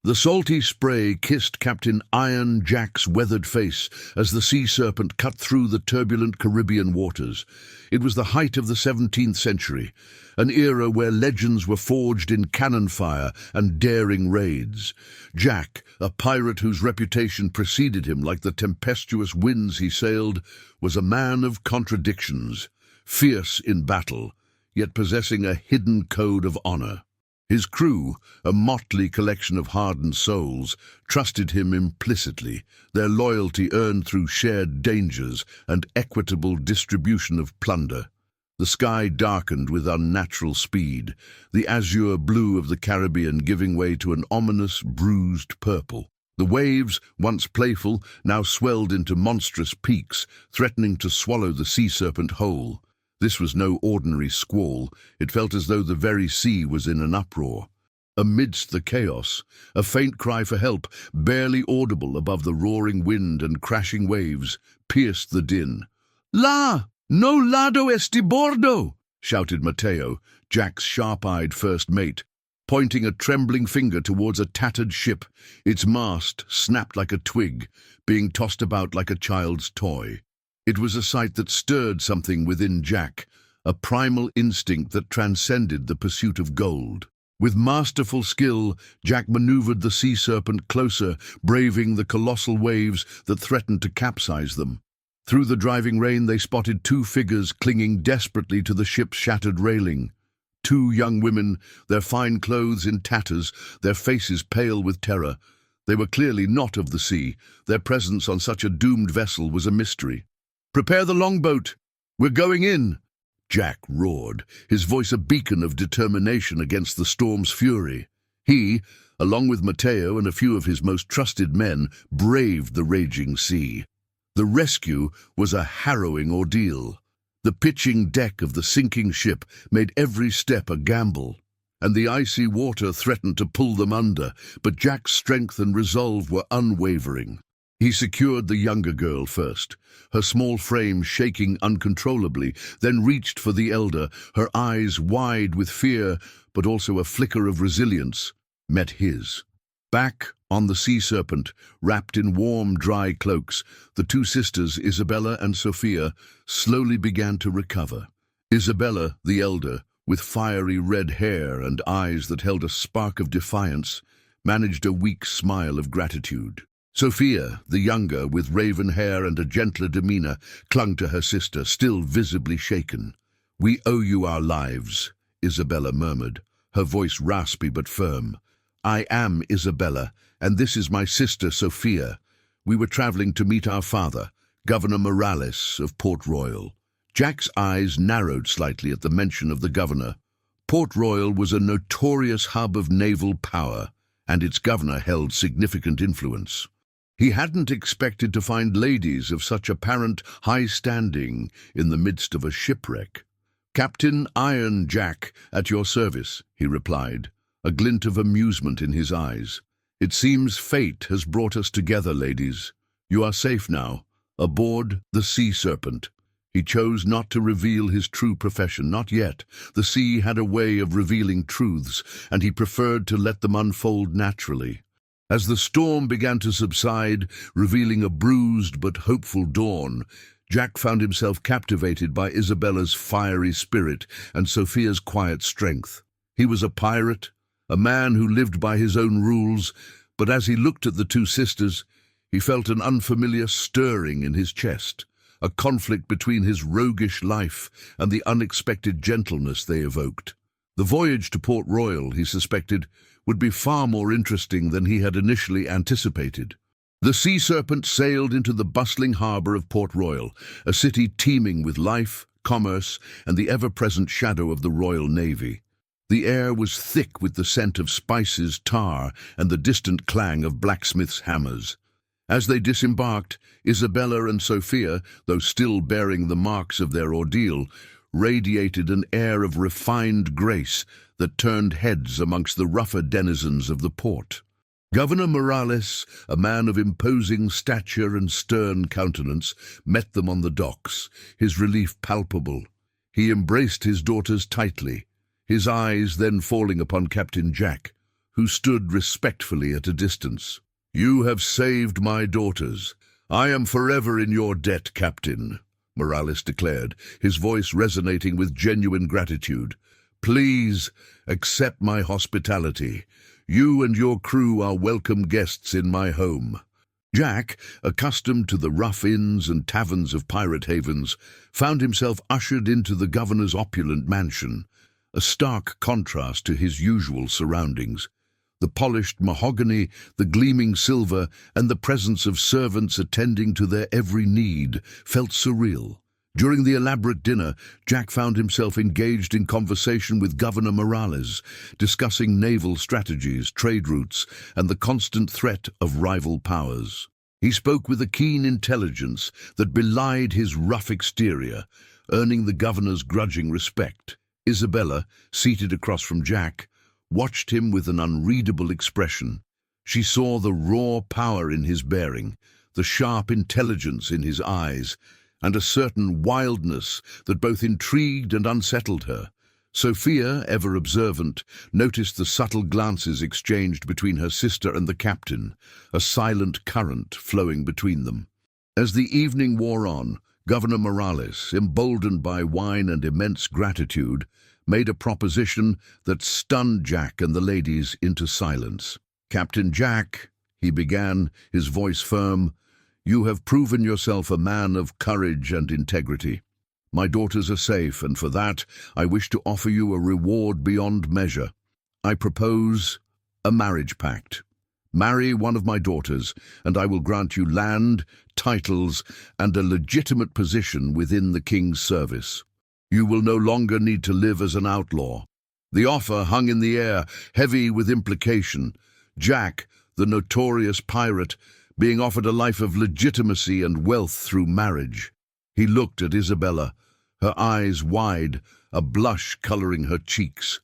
The salty spray kissed Captain Iron Jack's weathered face as the sea serpent cut through the turbulent Caribbean waters. It was the height of the 17th century, an era where legends were forged in cannon fire and daring raids. Jack, a pirate whose reputation preceded him like the tempestuous winds he sailed, was a man of contradictions, fierce in battle, yet possessing a hidden code of honor. His crew, a motley collection of hardened souls, trusted him implicitly, their loyalty earned through shared dangers and equitable distribution of plunder. The sky darkened with unnatural speed, the azure blue of the Caribbean giving way to an ominous, bruised purple. The waves, once playful, now swelled into monstrous peaks, threatening to swallow the sea serpent whole. This was no ordinary squall. It felt as though the very sea was in an uproar. Amidst the chaos, a faint cry for help, barely audible above the roaring wind and crashing waves, pierced the din. "La! No lado estibordo!" shouted Mateo, Jack's sharp-eyed first mate, pointing a trembling finger towards a tattered ship, its mast snapped like a twig, being tossed about like a child's toy. It was a sight that stirred something within Jack, a primal instinct that transcended the pursuit of gold. With masterful skill, Jack maneuvered the sea serpent closer, braving the colossal waves that threatened to capsize them. Through the driving rain they spotted two figures clinging desperately to the ship's shattered railing. Two young women, their fine clothes in tatters, their faces pale with terror. They were clearly not of the sea. Their presence on such a doomed vessel was a mystery. "Prepare the longboat! We're going in!" Jack roared, his voice a beacon of determination against the storm's fury. He, along with Mateo and a few of his most trusted men, braved the raging sea. The rescue was a harrowing ordeal. The pitching deck of the sinking ship made every step a gamble, and the icy water threatened to pull them under, but Jack's strength and resolve were unwavering. He secured the younger girl first, her small frame shaking uncontrollably, then reached for the elder, her eyes wide with fear, but also a flicker of resilience, met his. Back on the sea serpent, wrapped in warm, dry cloaks, the two sisters, Isabella and Sophia, slowly began to recover. Isabella, the elder, with fiery red hair and eyes that held a spark of defiance, managed a weak smile of gratitude. Sophia, the younger, with raven hair and a gentler demeanor, clung to her sister, still visibly shaken. "We owe you our lives," Isabella murmured, her voice raspy but firm. "I am Isabella, and this is my sister Sophia. We were traveling to meet our father, Governor Morales of Port Royal." Jack's eyes narrowed slightly at the mention of the governor. Port Royal was a notorious hub of naval power, and its governor held significant influence. He hadn't expected to find ladies of such apparent high standing in the midst of a shipwreck. "Captain Iron Jack, at your service," he replied, a glint of amusement in his eyes. "It seems fate has brought us together, ladies. You are safe now, aboard the Sea Serpent." He chose not to reveal his true profession, not yet. The sea had a way of revealing truths, and he preferred to let them unfold naturally. As the storm began to subside, revealing a bruised but hopeful dawn, Jack found himself captivated by Isabella's fiery spirit and Sophia's quiet strength. He was a pirate, a man who lived by his own rules, but as he looked at the two sisters, he felt an unfamiliar stirring in his chest, a conflict between his roguish life and the unexpected gentleness they evoked. The voyage to Port Royal, he suspected, would be far more interesting than he had initially anticipated. The Sea Serpent sailed into the bustling harbour of Port Royal, a city teeming with life, commerce, and the ever-present shadow of the Royal Navy. The air was thick with the scent of spices, tar, and the distant clang of blacksmiths' hammers. As they disembarked, Isabella and Sophia, though still bearing the marks of their ordeal, radiated an air of refined grace that turned heads amongst the rougher denizens of the port. Governor Morales, a man of imposing stature and stern countenance, met them on the docks, his relief palpable. He embraced his daughters tightly, his eyes then falling upon Captain Jack, who stood respectfully at a distance. "You have saved my daughters. I am forever in your debt, Captain," Morales declared, his voice resonating with genuine gratitude. "Please accept my hospitality. You and your crew are welcome guests in my home." Jack, accustomed to the rough inns and taverns of pirate havens, found himself ushered into the governor's opulent mansion, a stark contrast to his usual surroundings. The polished mahogany, the gleaming silver, and the presence of servants attending to their every need felt surreal. During the elaborate dinner, Jack found himself engaged in conversation with Governor Morales, discussing naval strategies, trade routes, and the constant threat of rival powers. He spoke with a keen intelligence that belied his rough exterior, earning the governor's grudging respect. Isabella, seated across from Jack, watched him with an unreadable expression. She saw the raw power in his bearing, the sharp intelligence in his eyes, and a certain wildness that both intrigued and unsettled her. Sophia, ever observant, noticed the subtle glances exchanged between her sister and the captain, a silent current flowing between them. As the evening wore on, Governor Morales, emboldened by wine and immense gratitude, made a proposition that stunned Jack and the ladies into silence. "Captain Jack," he began, his voice firm, "you have proven yourself a man of courage and integrity. My daughters are safe, and for that I wish to offer you a reward beyond measure. I propose a marriage pact. Marry one of my daughters, and I will grant you land, titles, and a legitimate position within the king's service. You will no longer need to live as an outlaw." The offer hung in the air, heavy with implication. Jack, the notorious pirate, being offered a life of legitimacy and wealth through marriage. He looked at Isabella, her eyes wide, a blush coloring her cheeks.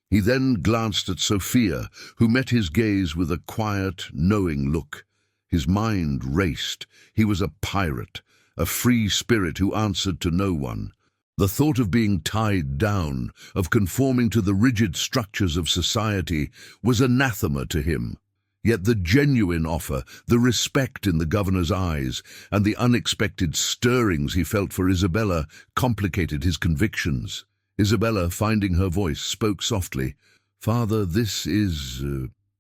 He then glanced at Sophia, who met his gaze with a quiet, knowing look. His mind raced. He was a pirate, a free spirit who answered to no one. The thought of being tied down, of conforming to the rigid structures of society, was anathema to him. Yet the genuine offer, the respect in the governor's eyes, and the unexpected stirrings he felt for Isabella complicated his convictions. Isabella, finding her voice, spoke softly. "Father, this is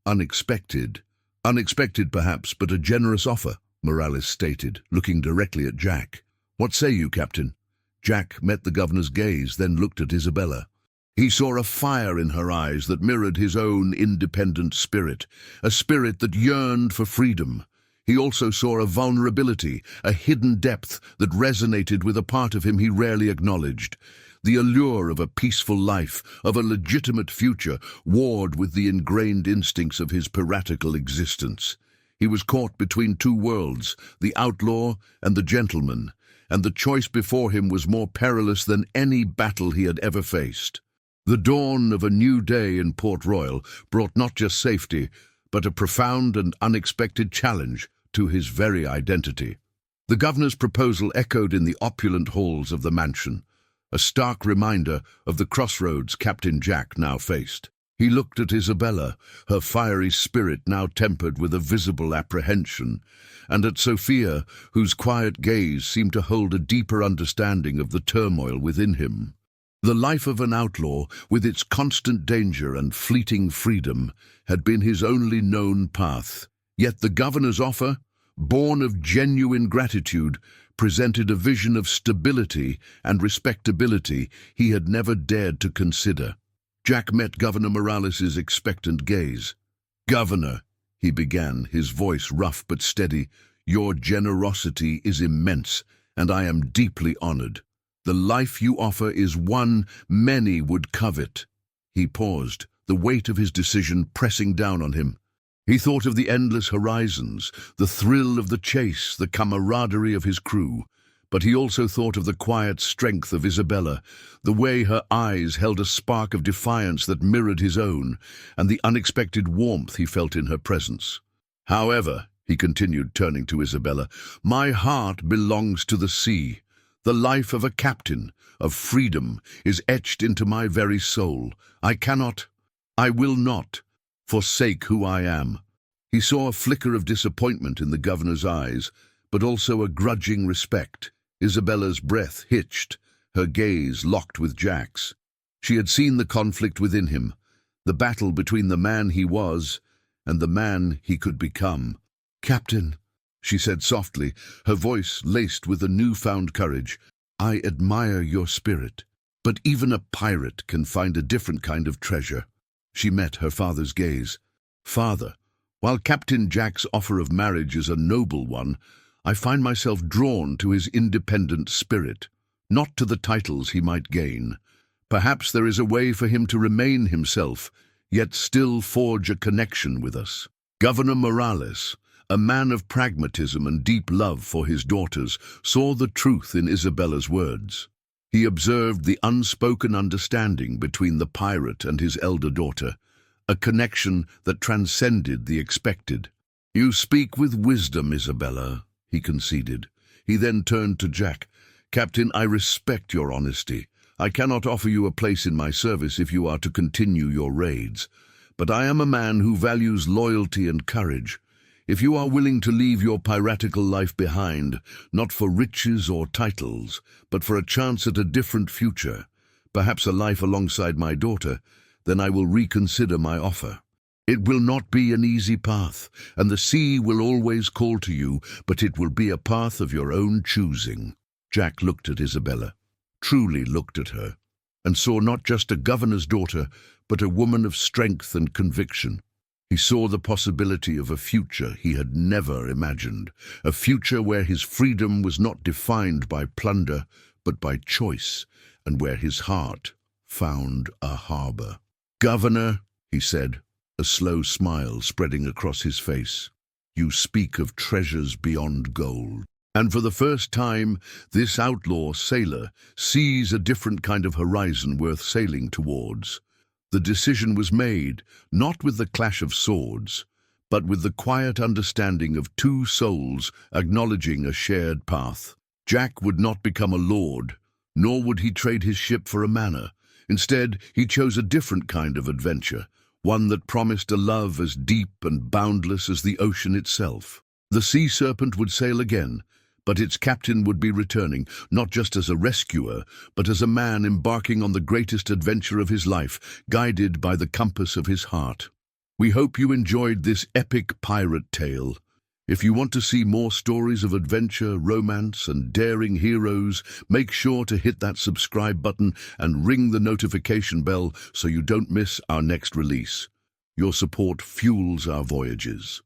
unexpected." "Unexpected, perhaps, but a generous offer," Morales stated, looking directly at Jack. "What say you, Captain?" Jack met the governor's gaze, then looked at Isabella. He saw a fire in her eyes that mirrored his own independent spirit, a spirit that yearned for freedom. He also saw a vulnerability, a hidden depth that resonated with a part of him he rarely acknowledged. The allure of a peaceful life, of a legitimate future, warred with the ingrained instincts of his piratical existence. He was caught between two worlds, the outlaw and the gentleman, and the choice before him was more perilous than any battle he had ever faced. The dawn of a new day in Port Royal brought not just safety, but a profound and unexpected challenge to his very identity. The governor's proposal echoed in the opulent halls of the mansion, a stark reminder of the crossroads Captain Jack now faced. He looked at Isabella, her fiery spirit now tempered with a visible apprehension, and at Sophia, whose quiet gaze seemed to hold a deeper understanding of the turmoil within him. The life of an outlaw, with its constant danger and fleeting freedom, had been his only known path. Yet the governor's offer, born of genuine gratitude, presented a vision of stability and respectability he had never dared to consider. Jack met Governor Morales's expectant gaze. "Governor," he began, his voice rough but steady, "your generosity is immense, and I am deeply honored. The life you offer is one many would covet." He paused, the weight of his decision pressing down on him. He thought of the endless horizons, the thrill of the chase, the camaraderie of his crew. But he also thought of the quiet strength of Isabella, the way her eyes held a spark of defiance that mirrored his own, and the unexpected warmth he felt in her presence. "However," he continued, turning to Isabella, "my heart belongs to the sea. The life of a captain, of freedom, is etched into my very soul. I will not, forsake who I am." He saw a flicker of disappointment in the governor's eyes, but also a grudging respect. Isabella's breath hitched, her gaze locked with Jack's. She had seen the conflict within him, the battle between the man he was and the man he could become. "Captain," she said softly, her voice laced with a newfound courage, "I admire your spirit, but even a pirate can find a different kind of treasure." She met her father's gaze. "Father, while Captain Jack's offer of marriage is a noble one, I find myself drawn to his independent spirit, not to the titles he might gain. Perhaps there is a way for him to remain himself, yet still forge a connection with us." Governor Morales, a man of pragmatism and deep love for his daughters, saw the truth in Isabella's words. He observed the unspoken understanding between the pirate and his elder daughter, a connection that transcended the expected. "You speak with wisdom, Isabella," he conceded. He then turned to Jack. "Captain, I respect your honesty. I cannot offer you a place in my service if you are to continue your raids. But I am a man who values loyalty and courage. If you are willing to leave your piratical life behind, not for riches or titles, but for a chance at a different future, perhaps a life alongside my daughter, then I will reconsider my offer. It will not be an easy path, and the sea will always call to you, but it will be a path of your own choosing." Jack looked at Isabella, truly looked at her, and saw not just a governor's daughter, but a woman of strength and conviction. He saw the possibility of a future he had never imagined, a future where his freedom was not defined by plunder, but by choice, and where his heart found a harbor. "Governor," he said, a slow smile spreading across his face, "you speak of treasures beyond gold." And for the first time, this outlaw sailor sees a different kind of horizon worth sailing towards. The decision was made, not with the clash of swords, but with the quiet understanding of two souls acknowledging a shared path. Jack would not become a lord, nor would he trade his ship for a manor. Instead, he chose a different kind of adventure, one that promised a love as deep and boundless as the ocean itself. The sea serpent would sail again, but its captain would be returning, not just as a rescuer, but as a man embarking on the greatest adventure of his life, guided by the compass of his heart. We hope you enjoyed this epic pirate tale. If you want to see more stories of adventure, romance, and daring heroes, make sure to hit that subscribe button and ring the notification bell so you don't miss our next release. Your support fuels our voyages.